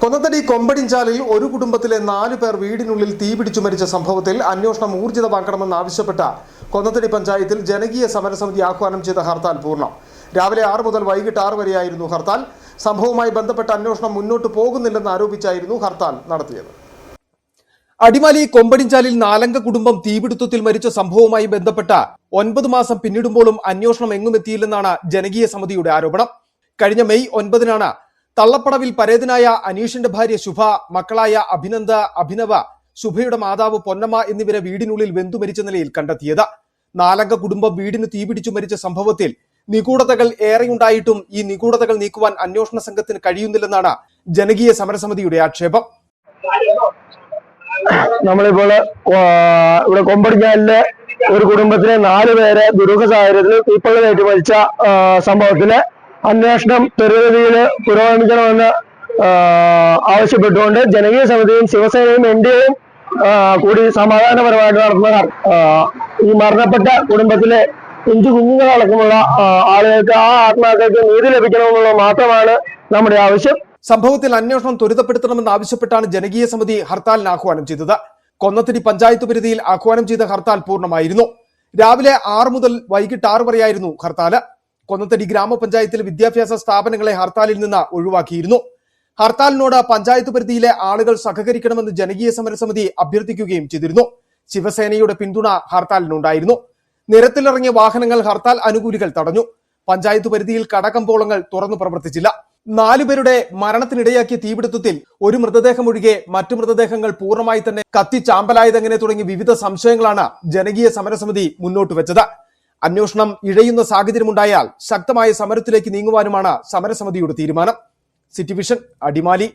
കൊന്നത്തടി കൊമ്പടിഞ്ചാലിൽ ഒരു കുടുംബത്തിലെ 4 പേർ വീടിനുള്ളിൽ തീപിടിച്ചു മരിച്ച സംഭവത്തിൽ അന്വേഷണം ഊർജിതമാക്കണമെന്നാവശ്യപ്പെട്ട കൊന്നത്തടി പഞ്ചായത്തിൽ ജനകീയ സമരസമിതി ആഹ്വാനം ചെയ്ത ഹർത്താൽ പൂർണ്ണം. രാവിലെ 6 മുതൽ വൈകിട്ട് 6 വരെയായിരുന്നു ഹർത്താൽ. സംഭവവുമായി ബന്ധപ്പെട്ട അന്വേഷണം മുന്നോട്ട് പോകുന്നില്ലെന്ന് ആരോപിച്ചായിരുന്നു ഹർത്താൽ നടത്തിയത്. അടിമാലി കൊമ്പടിഞ്ചാലിൽ 4 കുടുംബം തീപിടുത്തത്തിൽ മരിച്ച സംഭവവുമായി ബന്ധപ്പെട്ട 9 മാസം പിന്നിടുമ്പോഴും അന്വേഷണം എങ്ങുമെത്തിയില്ലെന്നാണ് ജനകീയ സമിതിയുടെ ആരോപണം. കഴിഞ്ഞ മെയ് 9-നാണ് തള്ളപ്പടവിൽ പരേതനായ അനീഷിന്റെ ഭാര്യ ശുഭ, മക്കളായ അഭിനന്ദ, അഭിനവ, ശുഭയുടെ മാതാവ് പൊന്നമ്മ എന്നിവരെ വീടിനുള്ളിൽ വെന്തു മരിച്ച നിലയിൽ കണ്ടെത്തിയത്. 4 കുടുംബം വീടിന് തീപിടിച്ചു മരിച്ച സംഭവത്തിൽ നിഗൂഢതകൾ ഏറെയുണ്ടായിട്ടും ഈ നിഗൂഢതകൾ നീക്കുവാൻ അന്വേഷണ സംഘത്തിന് കഴിയുന്നില്ലെന്നാണ് ജനകീയ സമരസമിതിയുടെ ആക്ഷേപം. നമ്മളിപ്പോൾ ഇവിടെ കൊമ്പടിഞ്ഞാലിലെ ഒരു കുടുംബത്തിലെ 4 പേരെ ദുരൂഹ സാഹചര്യത്തിൽ തീപ്പൊള്ളലേറ്റ് മരിച്ച സംഭവത്തില് അന്വേഷണം ത്വരിതഗതിയിൽ പുരോഗമിക്കണമെന്ന് ആവശ്യപ്പെട്ടുകൊണ്ട് ജനകീയ സമിതിയും ശിവസേനയും എൻഡിഎയും കൂടി സമാധാനപരമായിട്ട് നടത്തുന്ന ഈ മരണപ്പെട്ട കുടുംബത്തിലെ 5 കുഞ്ഞുങ്ങളടക്കമുള്ള ആളുകൾക്ക് ആ ആത്മാക്കൾക്ക് നീതി ലഭിക്കണമെന്നുള്ളത് മാത്രമാണ് നമ്മുടെ ആവശ്യം. സംഭവത്തിൽ അന്വേഷണം ത്വരിതപ്പെടുത്തണമെന്ന് ആവശ്യപ്പെട്ടാണ് ജനകീയ സമിതി ഹർത്താലിന് ആഹ്വാനം ചെയ്തത്. കൊന്നത്തടി പഞ്ചായത്ത് പരിധിയിൽ ആഹ്വാനം ചെയ്ത ഹർത്താൽ പൂർണ്ണമായിരുന്നു. രാവിലെ 6 മുതൽ വൈകിട്ട് 6 വരെയായിരുന്നു ഹർത്താൽ. കൊന്നത്തടി ഗ്രാമപഞ്ചായത്തിലെ വിദ്യാഭ്യാസ സ്ഥാപനങ്ങളെ ഹർത്താലിൽ നിന്ന് ഒഴിവാക്കിയിരുന്നു. ഹർത്താലിനോട് പഞ്ചായത്ത് പരിധിയിലെ ആളുകൾ സഹകരിക്കണമെന്ന് ജനകീയ സമരസമിതി അഭ്യർത്ഥിക്കുകയും ചെയ്തിരുന്നു. ശിവസേനയുടെ പിന്തുണ ഹർത്താലിനുണ്ടായിരുന്നു. നിരത്തിലിറങ്ങിയ വാഹനങ്ങൾ ഹർത്താൽ അനുകൂലികൾ തടഞ്ഞു. പഞ്ചായത്ത് പരിധിയിൽ കടകമ്പോളങ്ങൾ തുറന്നു പ്രവർത്തിച്ചില്ല. 4 പേരുടെ മരണത്തിനിടയാക്കിയ തീപിടുത്തത്തിൽ ഒരു മൃതദേഹം ഒഴികെ മറ്റു മൃതദേഹങ്ങൾ പൂർണ്ണമായി തന്നെ കത്തിച്ചാമ്പലായതെങ്ങനെ തുടങ്ങി വിവിധ സംശയങ്ങളാണ് ജനകീയ സമരസമിതി മുന്നോട്ട് വെച്ചത്. അന്വേഷണം ഇഴയുന്ന സാഹചര്യമുണ്ടായാൽ ശക്തമായ സമരത്തിലേക്ക് നീങ്ങുവാനുമാണ് സമരസമിതിയുടെ തീരുമാനം. City vision, Adimali.